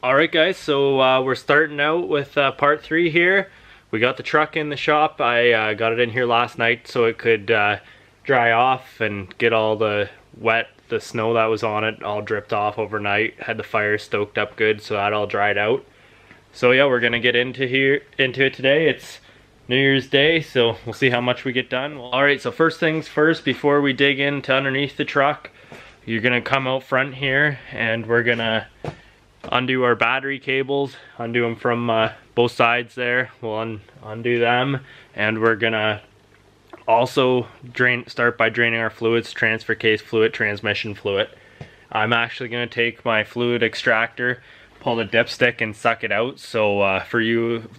Alright guys, so we're starting out with part 3 here. We got the truck in the shop. I got it in here last night so it could dry off and get all the snow that was on it all dripped off overnight. Had the fire stoked up good so that all dried out. So yeah, we're gonna get into it today. It's New Year's Day, so we'll see how much we get done. Alright, so first things first, before we dig into underneath the truck, you're gonna come out front here and we're gonna undo our battery cables, undo them from both sides there. We'll undo them, and we're gonna also start by draining our fluids: transfer case fluid, transmission fluid. I'm actually gonna take my fluid extractor, pull the dipstick and suck it out. So for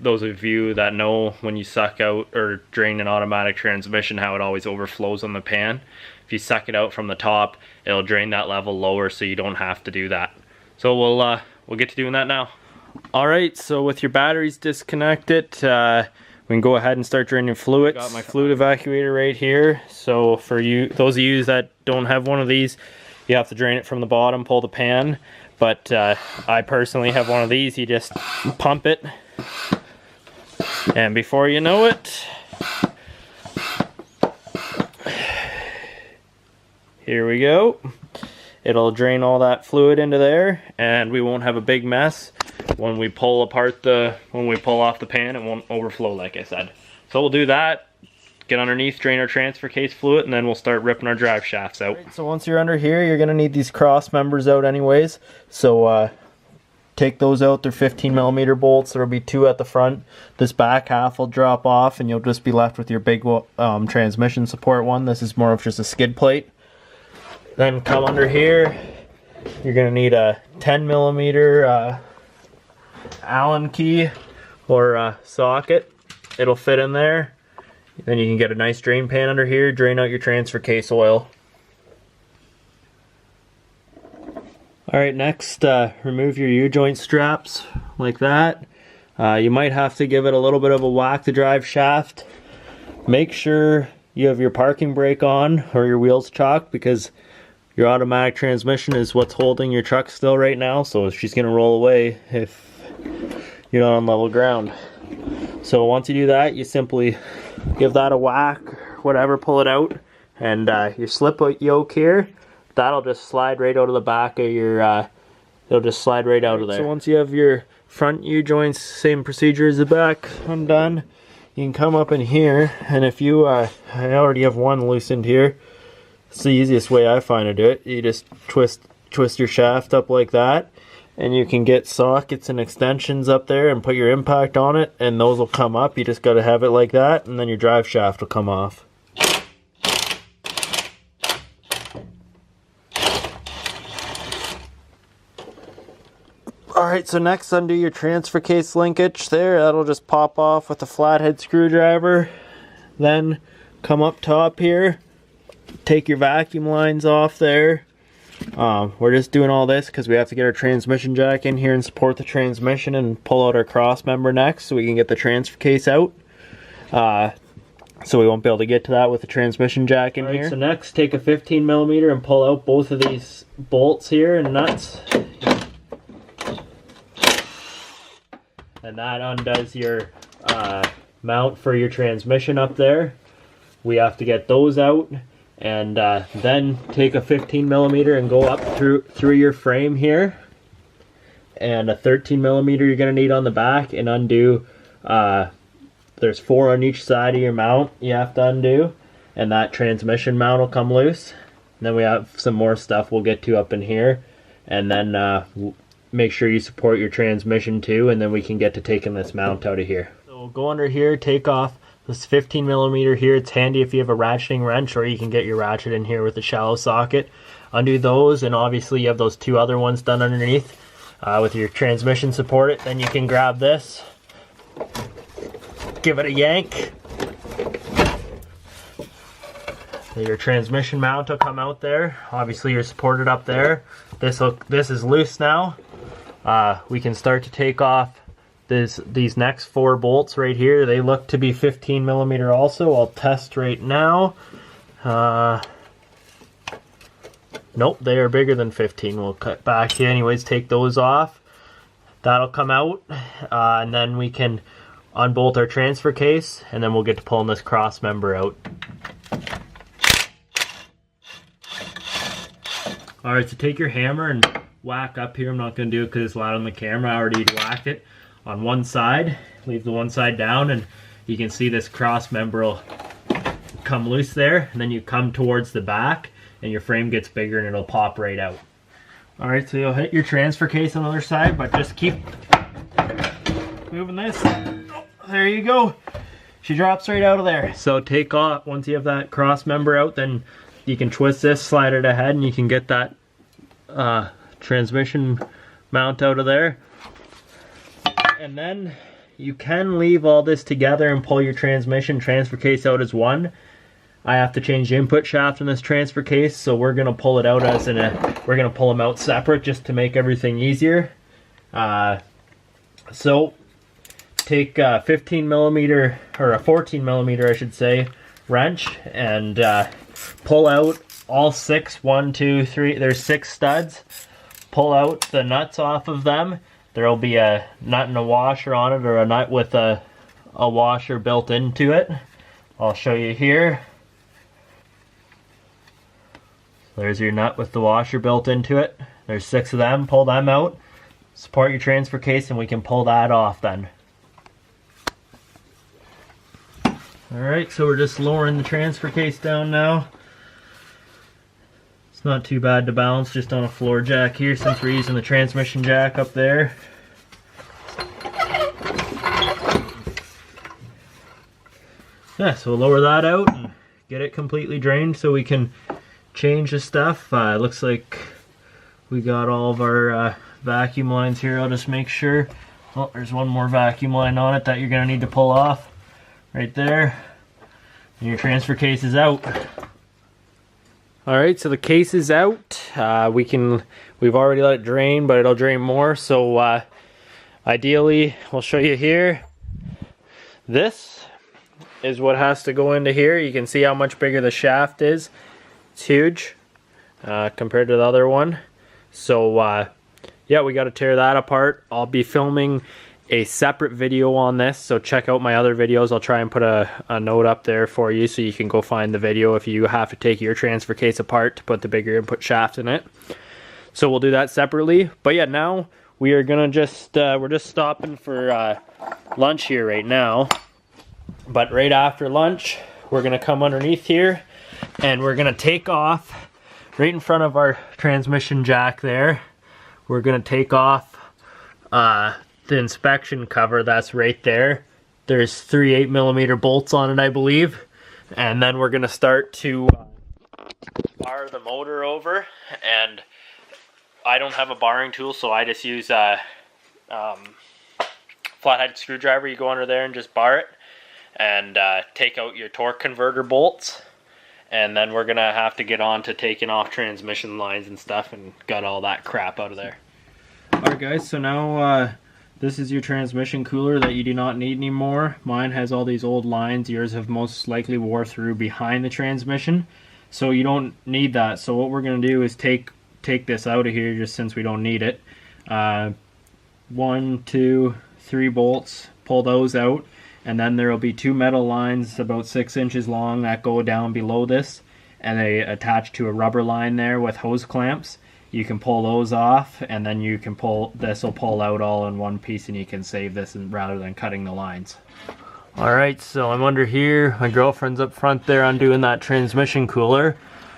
those of you that know when you suck out or drain an automatic transmission how it always overflows on the pan, if you suck it out from the top, it'll drain that level lower so you don't have to do that. So we'll get to doing that now. Alright, so with your batteries disconnected, we can go ahead and start draining fluids. Got my fluid evacuator right here. So for those of you that don't have one of these, you have to drain it from the bottom, pull the pan. But I personally have one of these. You just pump it, and before you know it, here we go. It'll drain all that fluid into there, and we won't have a big mess when we pull off the pan. It won't overflow, like I said. So we'll do that, get underneath, drain our transfer case fluid, and then we'll start ripping our drive shafts out. Right, so once you're under here, you're gonna need these cross members out anyways. So take those out. They're 15mm bolts. There'll be 2 at the front. This back half will drop off, and you'll just be left with your big transmission support one. This is more of just a skid plate. Then come under here, you're gonna need a 10mm Allen key or socket. It'll fit in there. Then you can get a nice drain pan under here, drain out your transfer case oil. Alright, next remove your U-joint straps like that. You might have to give it a little bit of a whack to drive shaft. Make sure you have your parking brake on or your wheels chocked, because your automatic transmission is what's holding your truck still right now, so she's going to roll away if you're not on level ground. So once you do that, you simply give that a whack, whatever, pull it out, and your slip yoke here, that'll just slide right out of the back of your, it'll just slide right out of there. So once you have your front U-joints, same procedure as the back undone, you can come up in here, and if you, I already have one loosened here. It's the easiest way I find to do it. You just twist your shaft up like that, and you can get sockets and extensions up there and put your impact on it, and those will come up. You just got to have it like that, and then your drive shaft will come off. Alright, so next undo your transfer case linkage there. That'll just pop off with a flathead screwdriver. Then come up top here. Take your vacuum lines off there. We're just doing all this because we have to get our transmission jack in here and support the transmission, and pull out our cross member next so we can get the transfer case out. So we won't be able to get to that with the transmission jack in here. So next, take a 15mm and pull out both of these bolts here and nuts. And that undoes your mount for your transmission up there. We have to get those out. And then take a 15mm and go up through your frame here, and a 13mm you're going to need on the back, and undo. There's 4 on each side of your mount you have to undo, and that transmission mount will come loose. And then we have some more stuff we'll get to up in here, and then make sure you support your transmission too, and then we can get to taking this mount out of here. So we'll go under here, take off this 15mm here. It's handy if you have a ratcheting wrench, or you can get your ratchet in here with a shallow socket. Undo those, and obviously you have those 2 other ones done underneath with your transmission support. Then you can grab this, give it a yank. Your transmission mount will come out there. Obviously you're supported up there. This is loose now. We can start to take off these next 4 bolts right here. They look to be 15mm also. I'll test right now. Nope, they are bigger than 15. We'll cut back here anyways, take those off. that'll come out, and then we can unbolt our transfer case, and then we'll get to pulling this cross member out. Alright, so take your hammer and whack up here. I'm not going to do it because it's loud on the camera. I already whacked it on one side. Leave the one side down, and you can see this cross member will come loose there, and then you come towards the back and your frame gets bigger and it'll pop right out. Alright, so you'll hit your transfer case on the other side, but just keep moving this. Oh, there you go. She drops right out of there. So take off, once you have that cross member out, then you can twist this, slide it ahead, and you can get that transmission mount out of there. And then you can leave all this together and pull your transmission transfer case out as one. I have to change the input shaft in this transfer case, so we're gonna pull it out as we're gonna pull them out separate just to make everything easier. So take a 15 millimeter, or a 14 millimeter I should say, wrench, and pull out all six, 1, 2, 3, there's 6 studs. Pull out the nuts off of them. There'll be a nut and a washer on it, or a nut with a washer built into it. I'll show you here. There's your nut with the washer built into it. There's 6 of them. Pull them out. Support your transfer case and we can pull that off then. Alright, so we're just lowering the transfer case down now. It's not too bad to balance just on a floor jack here since we're using the transmission jack up there. Yeah, so we'll lower that out and get it completely drained so we can change the stuff. It looks like we got all of our vacuum lines here. I'll just make sure. Oh, there's one more vacuum line on it that you're going to need to pull off. Right there. And your transfer case is out. Alright, so the case is out. We've already let it drain, but it'll drain more. So ideally, we'll show you here. This is what has to go into here. You can see how much bigger the shaft is. It's huge compared to the other one. So yeah, we got to tear that apart. I'll be filming a separate video on this, so check out my other videos. I'll try and put a note up there for you so you can go find the video if you have to take your transfer case apart to put the bigger input shaft in it. So we'll do that separately. But yeah, now we are gonna we're just stopping for lunch here right now. But right after lunch, we're gonna come underneath here and we're gonna take off right in front of our transmission jack there. We're gonna take off the inspection cover that's right there. There's 3 8mm bolts on it, I believe. And then we're gonna start to bar the motor over. And I don't have a barring tool, so I just use a flathead screwdriver. You go under there and just bar it. And take out your torque converter bolts. And then we're gonna have to get on to taking off transmission lines and stuff and gut all that crap out of there. Alright guys, so now this is your transmission cooler that you do not need anymore. Mine has all these old lines. Yours have most likely wore through behind the transmission. So you don't need that. So what we're going to do is take this out of here just since we don't need it. 1, 2, 3 bolts. Pull those out. And then there will be 2 metal lines about 6 inches long that go down below this. And they attach to a rubber line there with hose clamps. You can pull those off, and then you can this will pull out all in one piece, and you can save this rather than cutting the lines. Alright, so I'm under here. My girlfriend's up front there undoing that transmission cooler.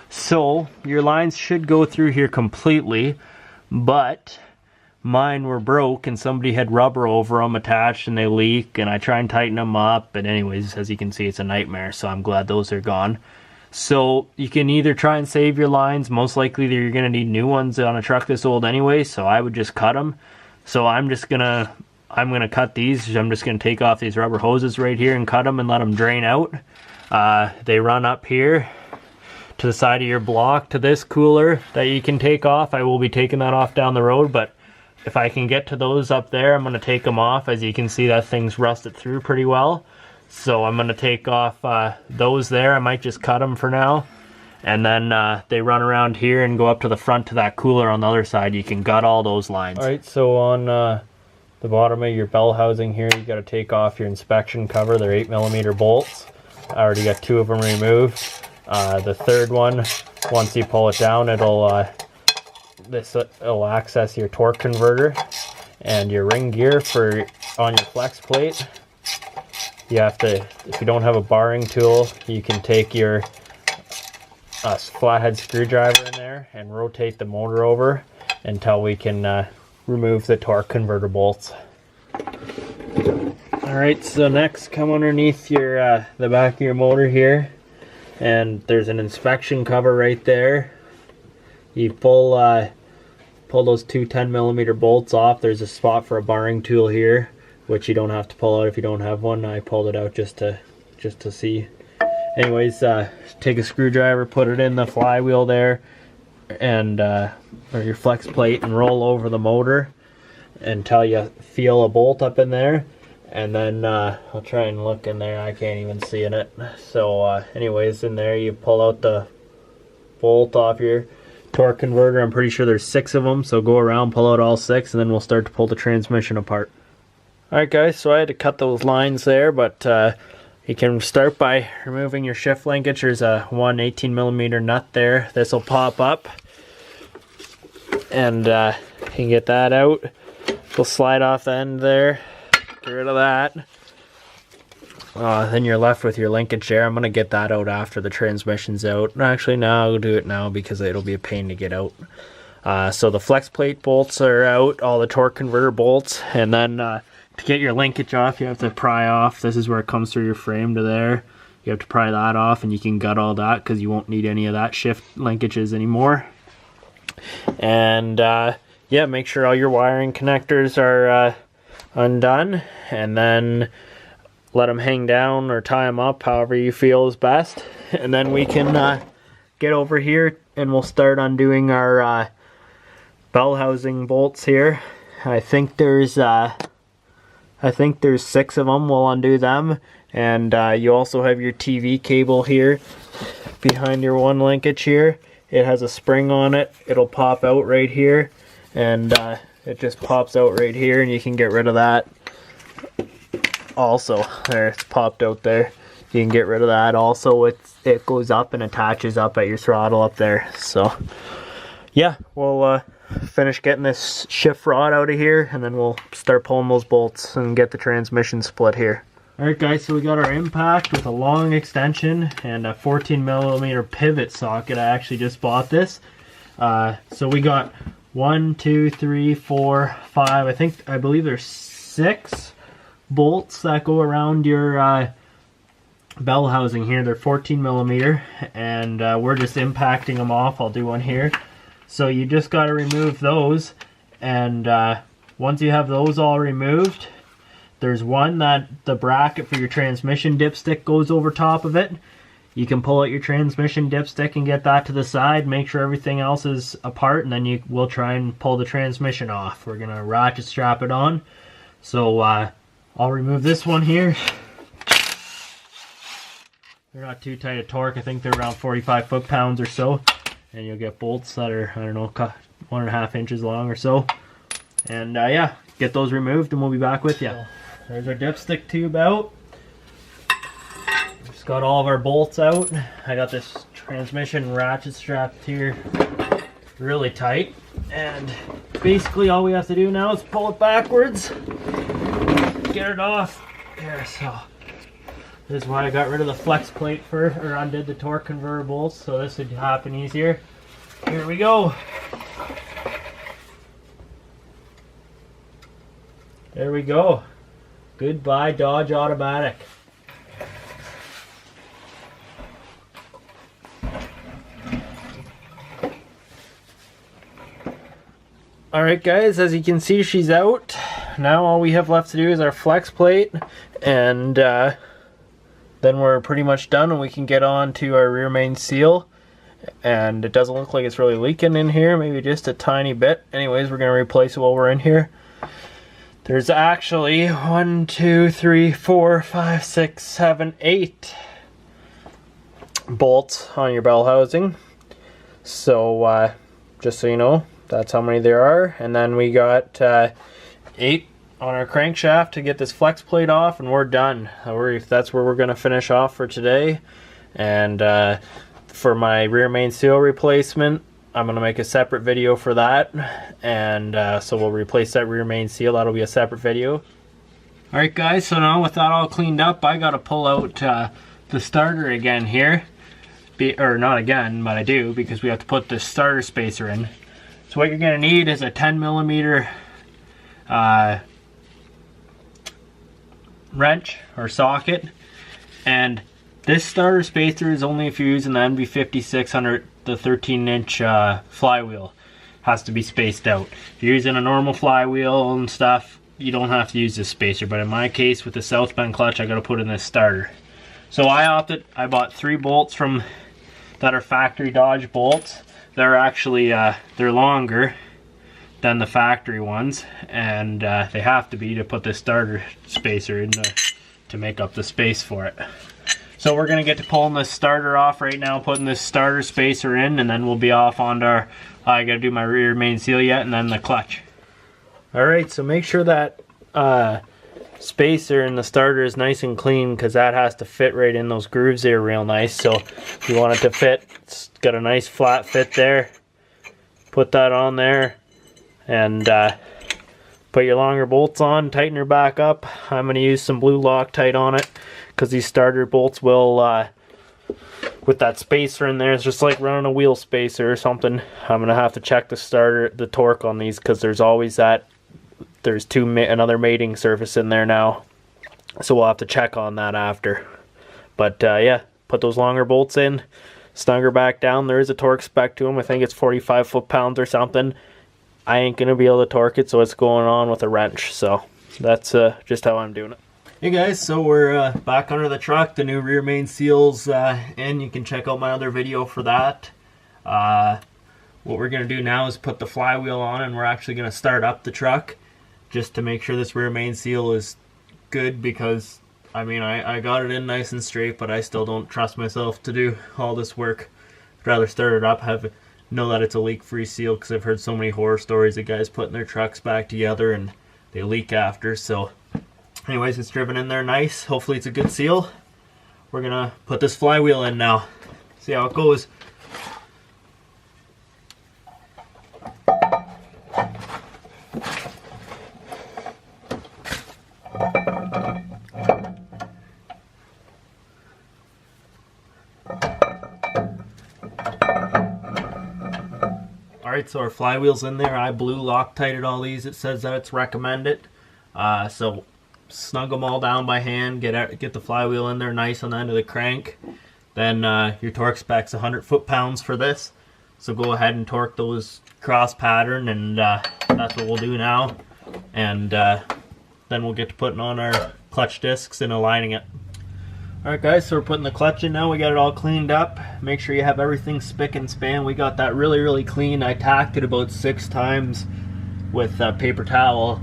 So your lines should go through here completely, but mine were broke and somebody had rubber over them attached and they leak, and I try and tighten them up, but anyways, as you can see, it's a nightmare, so I'm glad those are gone. So you can either try and save your lines. Most likely you're going to need new ones on a truck this old anyway, so I would just cut them. So I'm gonna cut these. I'm just gonna take off these rubber hoses right here and cut them and let them drain out. They run up here to the side of your block to this cooler that you can take off. I will be taking that off down the road, but if I can get to those up there, I'm gonna take them off. As you can see, that thing's rusted through pretty well. So I'm going to take off those there. I might just cut them for now. And then they run around here and go up to the front to that cooler on the other side. You can gut all those lines. Alright, so on the bottom of your bell housing here, you got to take off your inspection cover. They're 8mm bolts. I already got 2 of them removed. The third one, once you pull it down, it'll access your torque converter and your ring gear on your flex plate. You have to, if you don't have a barring tool, you can take your flathead screwdriver in there and rotate the motor over until we can remove the torque converter bolts. Alright, so next come underneath your the back of your motor here, and there's an inspection cover right there. You pull those 2 10mm bolts off. There's a spot for a barring tool here, which you don't have to pull out if you don't have one. I pulled it out just to see. Anyways, take a screwdriver, put it in the flywheel there, and or your flex plate, and roll over the motor until you feel a bolt up in there. And then I'll try and look in there. I can't even see in it. So anyways, in there you pull out the bolt off your torque converter. I'm pretty sure there's 6 of them, so go around, pull out all 6, and then we'll start to pull the transmission apart. Alright guys, so I had to cut those lines there, but you can start by removing your shift linkage. There's a 18mm nut there. This will pop up, and you can get that out. We'll slide off the end there, get rid of that. Then you're left with your linkage there. I'm going to get that out after the transmission's out. Actually, no, I'll do it now because it'll be a pain to get out. So the flex plate bolts are out, all the torque converter bolts, and then to get your linkage off, you have to pry off. This is where it comes through your frame to there. You have to pry that off, and you can gut all that because you won't need any of that shift linkages anymore. And yeah, make sure all your wiring connectors are undone, and then let them hang down or tie them up however you feel is best. And then we can get over here and we'll start undoing our bell housing bolts here. I think there's 6 of them. We'll undo them, and you also have your TV cable here behind your one linkage here. It has a spring on it. It'll pop out right here, and it just pops out right here, and you can get rid of that. Also, there, it's popped out there. You can get rid of that. Also, it goes up and attaches up at your throttle up there. So yeah, we'll finish getting this shift rod out of here, and then we'll start pulling those bolts and get the transmission split here. Alright guys, so we got our impact with a long extension and a 14mm pivot socket. I actually just bought this. So we got 1, 2, 3, 4, 5, I believe there's 6 bolts that go around your bell housing here. They're 14mm, and we're just impacting them off. I'll do one here. So you just got to remove those, and once you have those all removed, there's one that the bracket for your transmission dipstick goes over top of it. You can pull out your transmission dipstick and get that to the side, make sure everything else is apart, and then we'll try and pull the transmission off. We're going to ratchet strap it on. So I'll remove this one here. They're not too tight a torque. I think they're around 45 foot-pounds or so. And you'll get bolts that are, I don't know, 1.5 inches long or so. And yeah, get those removed and we'll be back with you. So, there's our dipstick tube out. Just got all of our bolts out. I got this transmission ratchet strapped here really tight. And basically all we have to do now is pull it backwards. Get it off. There, so this is why I got rid of the flex plate first, or undid the torque converter bolts, so this would happen easier. Here we go. There we go. Goodbye Dodge Automatic. Alright guys, as you can see, she's out. Now all we have left to do is our flex plate, and then we're pretty much done, and we can get on to our rear main seal. And it doesn't look like it's really leaking in here, maybe just a tiny bit. Anyways, we're going to replace it while we're in here. There's actually 1, 2, 3, 4, 5, 6, 7, 8 bolts on your bell housing. So just so you know, that's how many there are. And then we got 8 on our crankshaft to get this flex plate off, and we're done. That's where we're going to finish off for today. And for my rear main seal replacement, I'm going to make a separate video for that. And so we'll replace that rear main seal. That'll be a separate video. Alright guys, so now with that all cleaned up, I got to pull out the starter again here. Or not again, but I do, because we have to put the starter spacer in. So what you're going to need is a 10mm wrench or socket, and this starter spacer is only if you're using the Nv4500, the 13-inch flywheel. Has to be spaced out. If you're using a normal flywheel and stuff, you don't have to use this spacer, but in my case with the South bend clutch, I got to put in this starter. So I bought 3 bolts that are factory Dodge bolts. They're actually they're longer than the factory ones, and they have to be to put this starter spacer in to make up the space for it. So we're gonna get to pulling this starter off right now, putting this starter spacer in, and then we'll be off on our I gotta do my rear main seal yet, and then the clutch. Alright, so make sure that spacer in the starter is nice and clean, because that has to fit right in those grooves there real nice. So if you want it to fit, it's got a nice flat fit there. Put that on there, and put your longer bolts on, tighten her back up. I'm going to use some blue Loctite on it, because these starter bolts will, with that spacer in there, it's just like running a wheel spacer or something. I'm going to have to check the torque on these, because there's always there's another mating surface in there now. So we'll have to check on that after. But yeah, put those longer bolts in, snug her back down. There is a torque spec to them. I think it's 45 foot-pounds or something. I ain't going to be able to torque it, so it's going on with a wrench. So that's just how I'm doing it. Hey guys, so we're back under the truck. The new rear main seal's in. You can check out my other video for that. What we're going to do now is put the flywheel on, and we're actually going to start up the truck just to make sure this rear main seal is good, because I mean I got it in nice and straight, but I still don't trust myself to do all this work. I'd rather start it up, know that it's a leak-free seal, because I've heard so many horror stories of guys putting their trucks back together and they leak after. So anyways, it's driven in there nice. Hopefully it's a good seal. We're gonna put this flywheel in now. See how it goes. Alright, so our flywheel's in there. I blue Loctited all these. It says that it's recommended. So snug them all down by hand. Get the flywheel in there nice on the end of the crank. Then your torque spec's 100 foot-pounds for this. So go ahead and torque those cross pattern, and that's what we'll do now. And then we'll get to putting on our clutch discs and aligning it. Alright guys, so we're putting the clutch in now. We got it all cleaned up. Make sure you have everything spick and span. We got that really clean. I tacked it about 6 times with paper towel,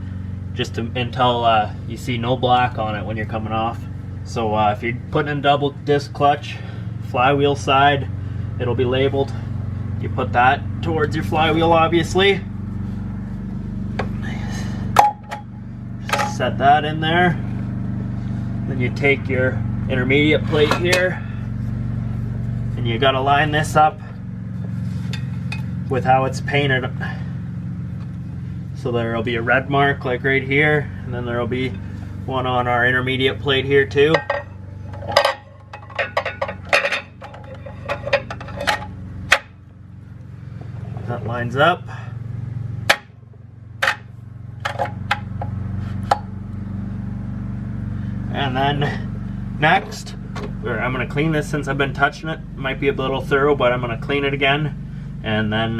just until you see no black on it when you're coming off. So if you're putting in double disc clutch, flywheel side, it'll be labeled. You put that towards your flywheel, obviously. Set that in there. Then you take your intermediate plate here, and you gotta line this up with how it's painted. So there'll be a red mark like right here, and then there'll be one on our intermediate plate here too. That lines up. And then next, I'm going to clean this since I've been touching it. Might be a little thorough, but I'm going to clean it again. And then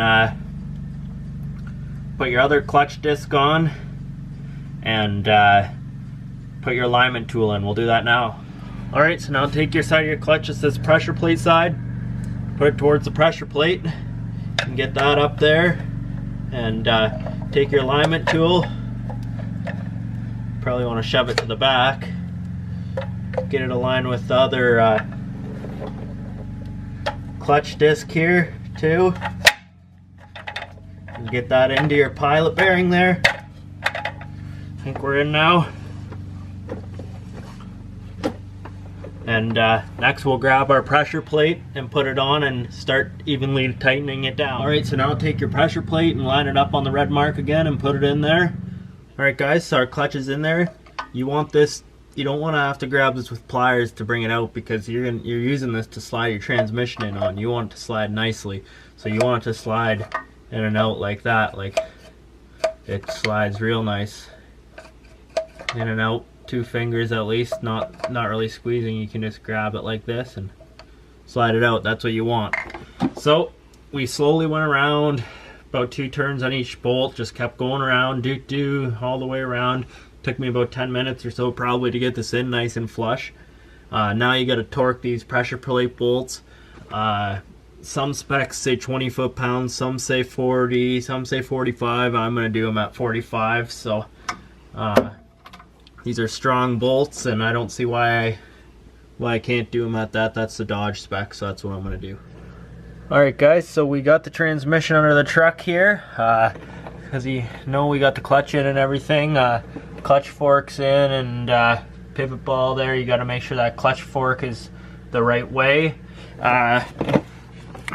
put your other clutch disc on, and put your alignment tool in. We'll do that now. Alright, so now take your side of your clutch. It says pressure plate side. Put it towards the pressure plate. And get that up there. And take your alignment tool. Probably want to shove it to the back. Get it aligned with the other clutch disc here too. And get that into your pilot bearing there. I think we're in now. And next we'll grab our pressure plate and put it on and start evenly tightening it down. Alright, so now take your pressure plate and line it up on the red mark again and put it in there. Alright guys, so our clutch is in there. You want this, you don't want to have to grab this with pliers to bring it out, because you're using this to slide your transmission in on. You want it to slide nicely. So you want it to slide in and out like that, like it slides real nice. In and out. 2 fingers at least, not really squeezing. You can just grab it like this and slide it out. That's what you want. So we slowly went around, about 2 turns on each bolt, just kept going around, all the way around. Took me about 10 minutes or so probably to get this in nice and flush. Now you got to torque these pressure plate bolts. Some specs say 20 foot-pounds, some say 40, some say 45. I'm going to do them at 45. So these are strong bolts, and I don't see why I can't do them at that. That's the Dodge spec, so that's what I'm going to do. Alright guys, so we got the transmission under the truck here. Because you know we got the clutch in and everything. Clutch fork's in, and pivot ball there. You got to make sure that clutch fork is the right way.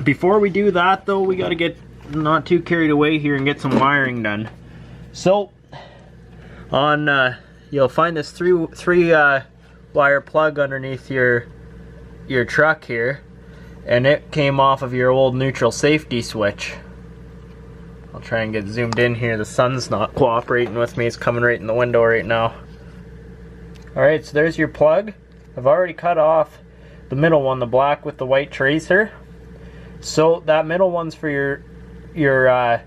Before we do that though, we got to get not too carried away here and get some wiring done. So on you'll find this three wire plug underneath your truck here, and it came off of your old neutral safety switch. I'll try and get zoomed in here. The sun's not cooperating with me. It's coming right in the window right now. Alright, so there's your plug. I've already cut off the middle one, the black with the white tracer. So that middle one's for your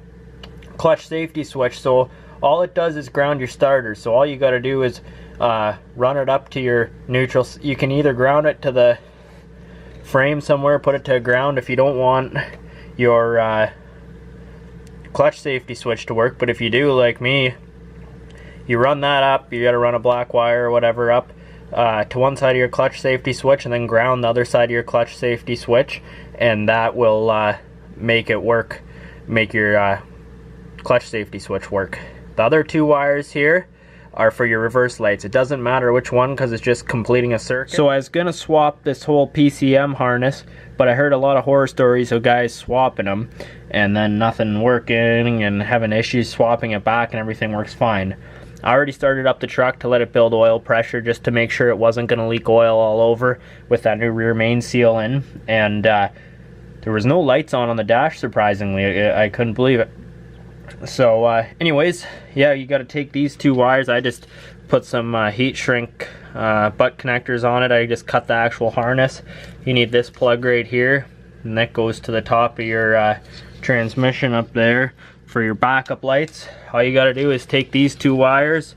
clutch safety switch. So all it does is ground your starter. So all you got to do is run it up to your neutral. You can either ground it to the frame somewhere, put it to ground if you don't want your clutch safety switch to work. But if you do, like me, you run that up. You got to run a black wire or whatever up to one side of your clutch safety switch, and then ground the other side of your clutch safety switch, and that will make it work, make your clutch safety switch work. The other 2 wires here are for your reverse lights. It doesn't matter which one, because it's just completing a circuit. So I was gonna swap this whole PCM harness, but I heard a lot of horror stories of guys swapping them and then nothing working and having issues swapping it back, and everything works fine. I already started up the truck to let it build oil pressure, just to make sure it wasn't gonna leak oil all over with that new rear main seal in, and there was no lights on the dash, surprisingly. I couldn't believe it. So anyways, yeah, you got to take these 2 wires. I just put some heat shrink butt connectors on it. I just cut the actual harness. You need this plug right here, and that goes to the top of your transmission up there for your backup lights. All you got to do is take these 2 wires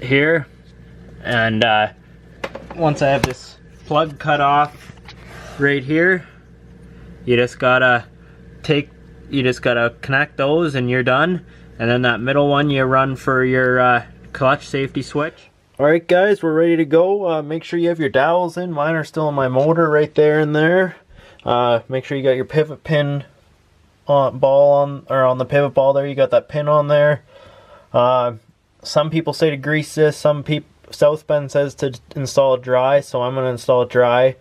here, and once I have this plug cut off right here, you just gotta connect those and you're done. And then that middle one you run for your clutch safety switch. Alright guys, we're ready to go. Make sure you have your dowels in. Mine are still in my motor right there and there. Make sure you got your pivot pin on the pivot ball there. You got that pin on there. Some people say to grease this. South Bend says to install it dry, so I'm going to install it dry.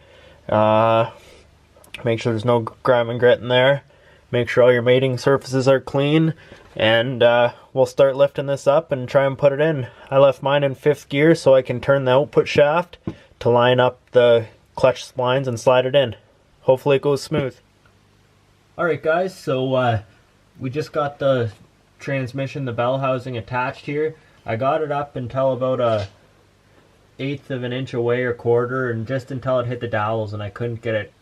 Make sure there's no grime and grit in there. Make sure all your mating surfaces are clean, and we'll start lifting this up and try and put it in. I left mine in 5th gear so I can turn the output shaft to line up the clutch lines and slide it in. Hopefully it goes smooth. Alright guys, so we just got the transmission, the bell housing attached here. I got it up until about a 1/8 of an inch away or 1/4, and just until it hit the dowels, and I couldn't get it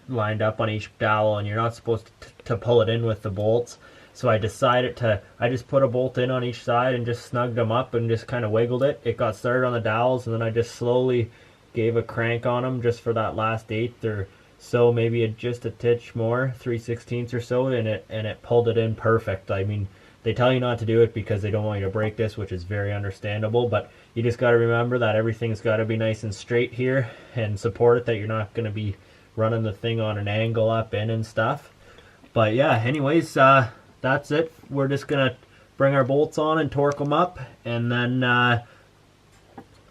lined up on each dowel, and you're not supposed to pull it in with the bolts. So I decided I just put a bolt in on each side and just snugged them up and just kind of wiggled it. It got started on the dowels, and then I just slowly gave a crank on them just for that last 1/8 or so, maybe just a titch more, 3/16 or so, and it pulled it in perfect. I mean, they tell you not to do it because they don't want you to break this, which is very understandable, but you just got to remember that everything's got to be nice and straight here, and support it, that you're not going to be running the thing on an angle up in and stuff. But yeah, anyways, that's it. We're just gonna bring our bolts on and torque them up, and then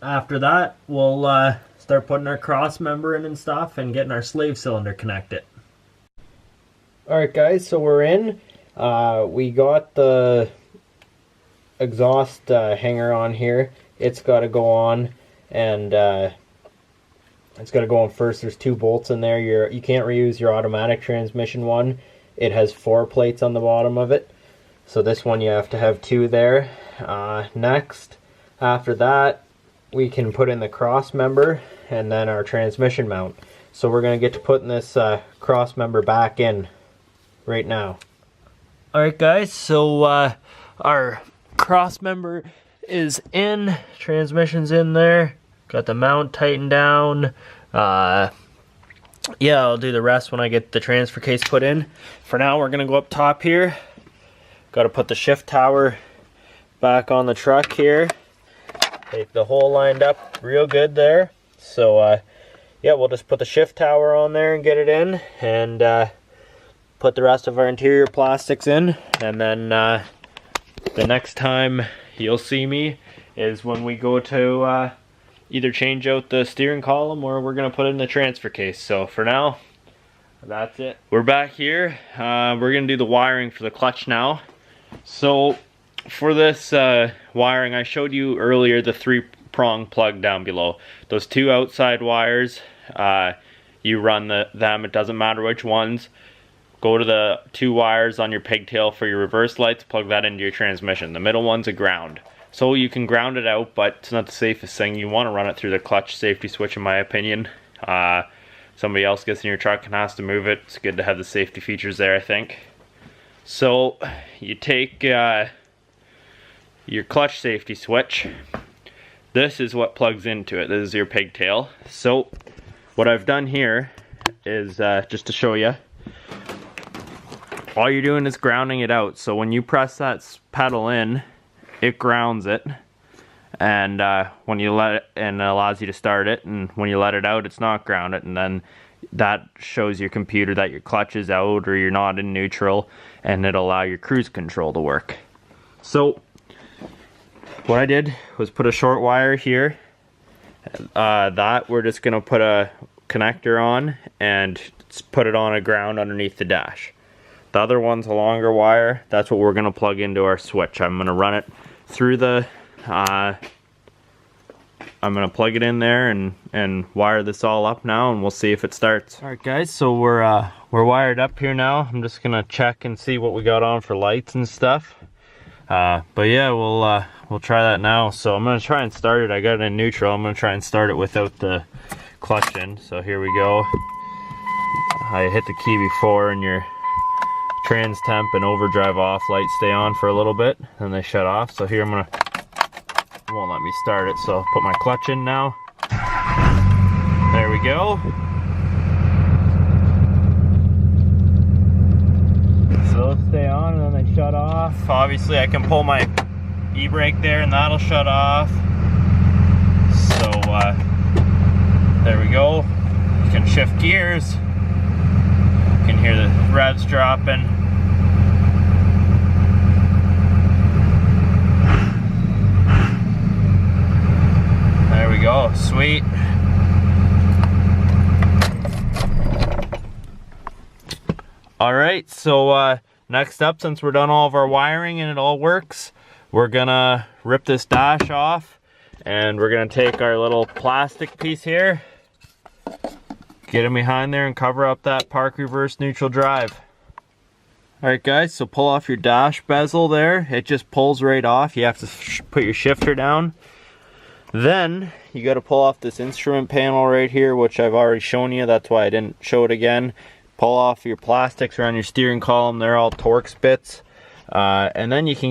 after that we'll start putting our cross member in and stuff and getting our slave cylinder connected. Alright guys, so we're in. We got the exhaust hanger on here. It's got to go on, and it's got to go on first. There's 2 bolts in there. You can't reuse your automatic transmission one. It has 4 plates on the bottom of it. So this one you have to have 2 there. Next, after that, we can put in the cross member and then our transmission mount. So we're going to get to putting this cross member back in right now. Alright guys, so our cross member is in, transmission's in there, got the mount tightened down. Yeah, I'll do the rest when I get the transfer case put in. For now, we're gonna go up top here. Got to put the shift tower back on the truck here. Take the hole lined up real good there. So yeah, we'll just put the shift tower on there and get it in, and put the rest of our interior plastics in, and then the next time you'll see me is when we go to either change out the steering column or we're going to put it in the transfer case. So for now, that's it. We're back here. We're going to do the wiring for the clutch now. So for this wiring, I showed you earlier the 3-prong plug down below. Those 2 outside wires, you run them, it doesn't matter which ones. Go to the 2 wires on your pigtail for your reverse lights, plug that into your transmission. The middle one's a ground. So you can ground it out, but it's not the safest thing. You want to run it through the clutch safety switch, in my opinion. Somebody else gets in your truck and has to move it. It's good to have the safety features there, I think. So you take your clutch safety switch. This is what plugs into it. This is your pigtail. So what I've done here is, just to show you, all you're doing is grounding it out. So when you press that pedal in, it grounds it, and when you let it, and it allows you to start it, and when you let it out, it's not grounded, and then that shows your computer that your clutch is out or you're not in neutral, and it'll allow your cruise control to work. So what I did was put a short wire here. That we're just gonna put a connector on and put it on a ground underneath the dash. The other one's a longer wire. That's what we're gonna plug into our switch. I'm gonna run it through the I'm gonna plug it in there and wire this all up now, and we'll see if it starts. Alright guys, so we're wired up here now. I'm just gonna check and see what we got on for lights and stuff. But yeah, we'll try that now. So I'm gonna try and start it. I got it in neutral. I'm gonna try and start it without the clutch in. So here we go. I hit the key before, and your trans temp and overdrive off lights stay on for a little bit, and they shut off. So here it won't let me start it, so I'll put my clutch in now. There we go. So they'll stay on and then they shut off. Obviously I can pull my e-brake there and that'll shut off. So there we go. You can shift gears. You can hear the revs dropping. There we go, sweet. Alright, so next up, since we're done all of our wiring and it all works, we're gonna rip this dash off, and we're gonna take our little plastic piece here, get it behind there and cover up that park reverse neutral drive. Alright guys, so pull off your dash bezel there. It just pulls right off. You have to put your shifter down. Then you got to pull off this instrument panel right here, which I've already shown you. That's why I didn't show it again. Pull off your plastics around your steering column. They're all Torx bits, and then you can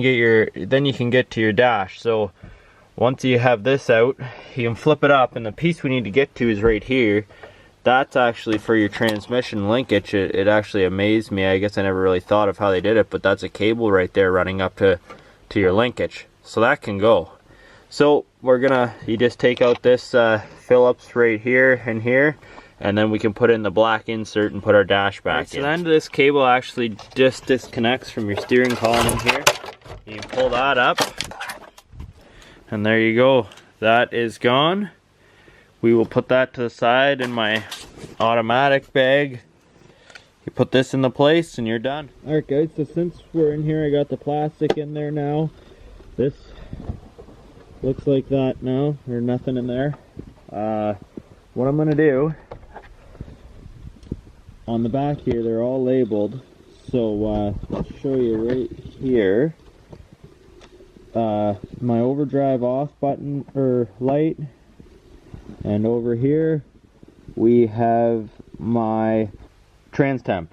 get to your dash. So once you have this out, you can flip it up, and the piece we need to get to is right here. That's actually for your transmission linkage. It actually amazed me. I guess I never really thought of how they did it, but that's a cable right there running up to your linkage. So that can go. So you just take out this Phillips right here and here, and then we can put in the black insert and put our dash back in. So the end of this cable actually just disconnects from your steering column in here. You pull that up, and there you go. That is gone. We will put that to the side in my automatic bag. You put this in the place and you're done. Alright guys, so since we're in here, I got the plastic in there now. This looks like that now. There's nothing in there. What I'm going to do, on the back here, they're all labeled. So I'll show you right here. My overdrive off button or light, and over here we have my trans temp.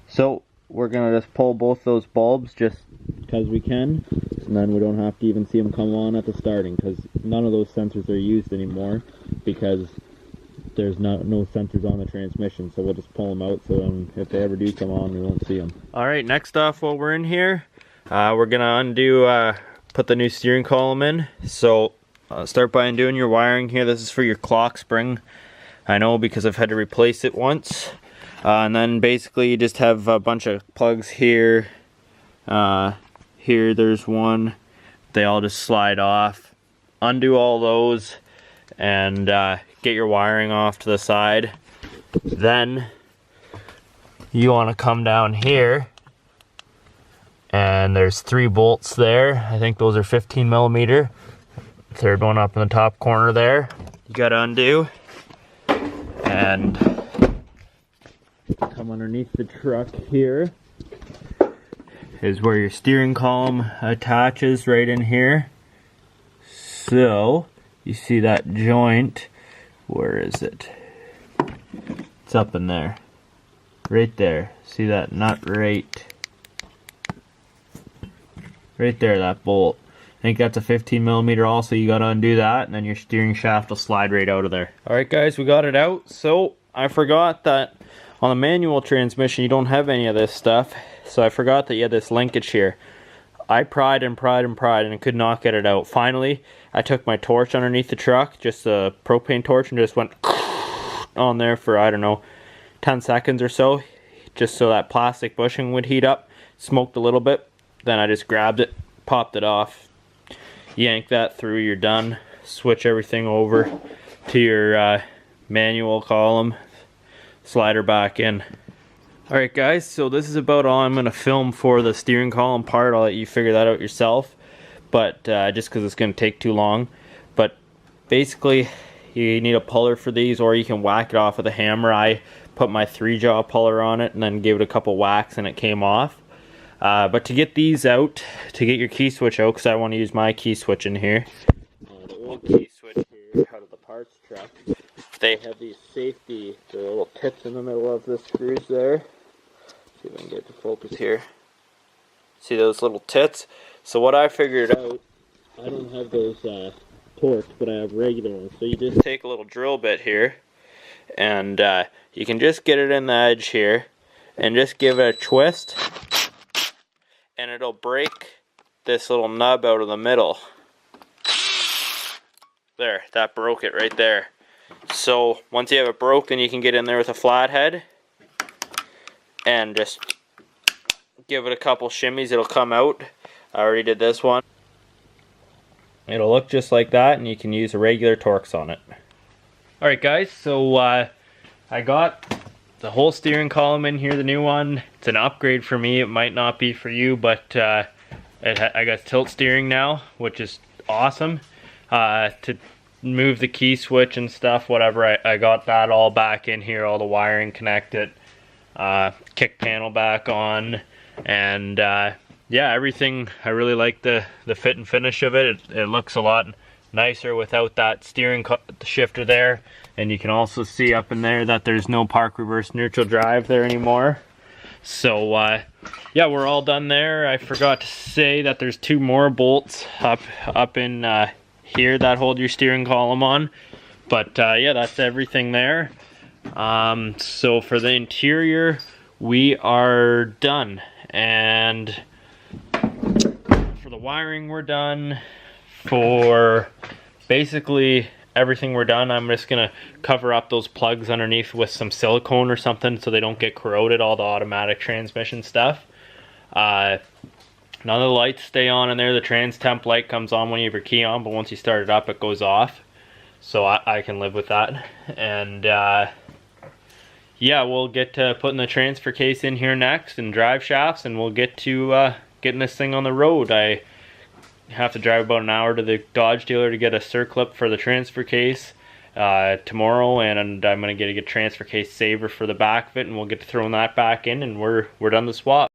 So we're gonna just pull both those bulbs just because we can, and then we don't have to even see them come on at the starting, because none of those sensors are used anymore because there's no sensors on the transmission. So we'll just pull them out, so if they ever do come on, we won't see them. Alright, next off, while we're in here, we're gonna undo, put the new steering column in. So start by undoing your wiring here. This is for your clock spring. I know because I've had to replace it once. And then basically you just have a bunch of plugs here. Here there's one. They all just slide off. Undo all those and get your wiring off to the side. Then you want to come down here, and there's 3 bolts there. I think those are 15 millimeter. Third one up in the top corner there. You gotta undo and come underneath the truck. Here is where your steering column attaches, right in here. So you see that joint, where is it? It's up in there, right there. See that nut right there, that bolt. I think that's a 15 millimeter also. You gotta undo that, and then your steering shaft will slide right out of there. Alright guys, we got it out. So I forgot that on the manual transmission you don't have any of this stuff. So I forgot that you had this linkage here. I pried and I could not get it out. Finally, I took my torch underneath the truck, just a propane torch, and just went on there for, I don't know, 10 seconds or so, just so that plastic bushing would heat up. Smoked a little bit, then I just grabbed it, popped it off, yank that through, you're done. Switch everything over to your manual column, slide her back in. Alright guys, so this is about all I'm going to film for the steering column part. I'll let you figure that out yourself, but just because it's going to take too long. But basically you need a puller for these, or you can whack it off with a hammer. I put my 3-jaw puller on it and then gave it a couple whacks and it came off. But to get these out, to get your key switch out, because I want to use my key switch in here, the old key switch here out of the parts truck, they have these safety, the little tips in the middle of the screws there. See if I can get to focus here. See those little tits? So what I figured out, I don't have those torques, but I have regular ones. So you just take a little drill bit here, and you can just get it in the edge here, and just give it a twist, and it'll break this little nub out of the middle. There, that broke it right there. So once you have it broke, then you can get in there with a flathead and just give it a couple shimmies. It'll come out. I already did this one. It'll look just like that, and you can use a regular Torx on it. Alright guys, so I got the whole steering column in here, the new one. It's an upgrade for me. It might not be for you, but I got tilt steering now, which is awesome. To move the key switch and stuff, whatever, I got that all back in here, all the wiring connected, kick panel back on, and yeah, everything. I really like the fit and finish of it. It looks a lot nicer without that steering shifter there, and you can also see up in there that there's no park reverse neutral drive there anymore. So yeah, we're all done there. I forgot to say that there's 2 more bolts up in here that hold your steering column on, but yeah, that's everything there. So for the interior, we are done, and for the wiring we're done. For basically everything we're done. I'm just gonna cover up those plugs underneath with some silicone or something so they don't get corroded, all the automatic transmission stuff. None of the lights stay on in there. The trans temp light comes on when you have your key on, but once you start it up, it goes off. So I can live with that. And yeah, we'll get to putting the transfer case in here next and drive shafts, and we'll get to getting this thing on the road. I have to drive about an hour to the Dodge dealer to get a circlip for the transfer case tomorrow, and I'm going to get a transfer case saver for the back of it, and we'll get to throwing that back in, and we're done the swap.